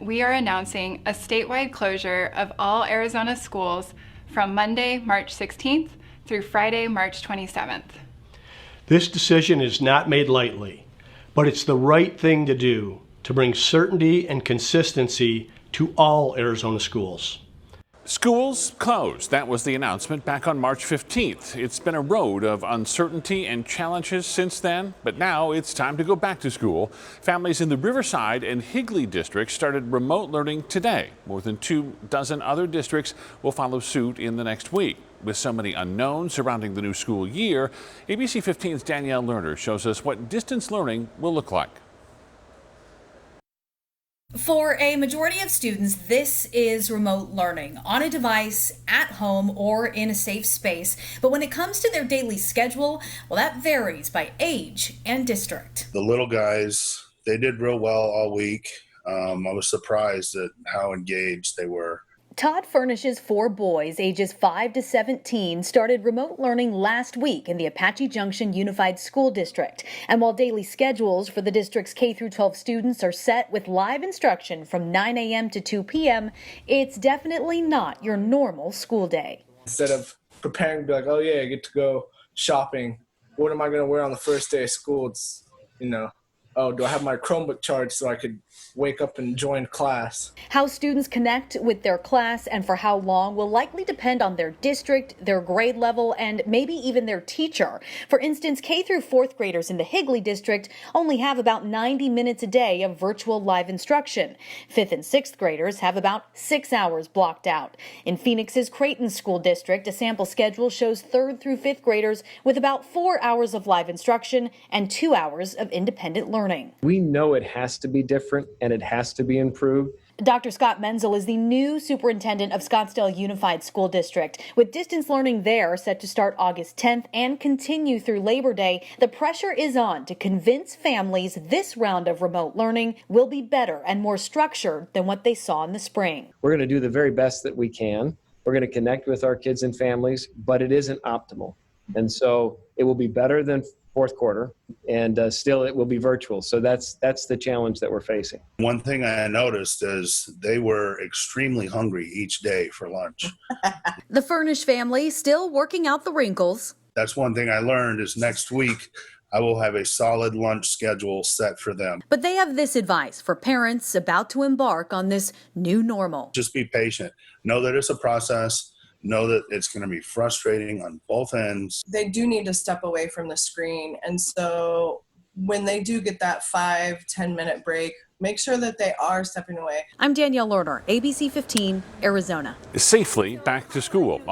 we are announcing a statewide closure of all Arizona schools from Monday, March 16th through Friday, March 27th. This decision is not made lightly, but it's the right thing to do to bring certainty and consistency to all Arizona schools. Schools closed. That was the announcement back on March 15th. It's been a road of uncertainty and challenges since then, but now it's time to go back to school. Families in the Riverside and Higley districts started remote learning today. More than 24 other districts will follow suit in the next week. With so many unknowns surrounding the new school year, ABC 15's Danielle Lerner shows us what distance learning will look like. For a majority of students, this is remote learning on a device, at home, or in a safe space. But when it comes to their daily schedule, well, that varies by age and district. The little guys, they did real well all week. I was surprised at how engaged they were. Todd Furnish's 4 boys, ages 5 to 17, started remote learning last week in the Apache Junction Unified School District. And while daily schedules for the district's K-12 students are set with live instruction from 9 a.m. to 2 p.m., it's definitely not your normal school day. Instead of preparing to be like, oh yeah, I get to go shopping, what am I going to wear on the first day of school? It's, oh, do I have my Chromebook charged so I could wake up and join class? How students connect with their class and for how long will likely depend on their district, their grade level, and maybe even their teacher. For instance, K through 4th graders in the Higley district only have about 90 minutes a day of virtual live instruction. 5th and 6th graders have about 6 hours blocked out. In Phoenix's Creighton School District, a sample schedule shows 3rd through 5th graders with about 4 hours of live instruction and 2 hours of independent learning. We know it has to be different and it has to be improved. Dr. Scott Menzel is the new superintendent of Scottsdale Unified School District. With distance learning there set to start August 10th and continue through Labor Day, the pressure is on to convince families this round of remote learning will be better and more structured than what they saw in the spring. We're going to do the very best that we can. We're going to connect with our kids and families, but it isn't optimal. And so it will be better than 4th quarter, and still it will be virtual. So that's the challenge that we're facing. One thing I noticed is they were extremely hungry each day for lunch. The Furnish family still working out the wrinkles. That's one thing I learned is next week I will have a solid lunch schedule set for them. But they have this advice for parents about to embark on this new normal. Just be patient. Know that it's a process. Know that it's going to be frustrating on both ends. They do need to step away from the screen. And so when they do get that 5-10 minute break, make sure that they are stepping away. I'm Danielle Lerner, ABC 15, Arizona. Safely back to school.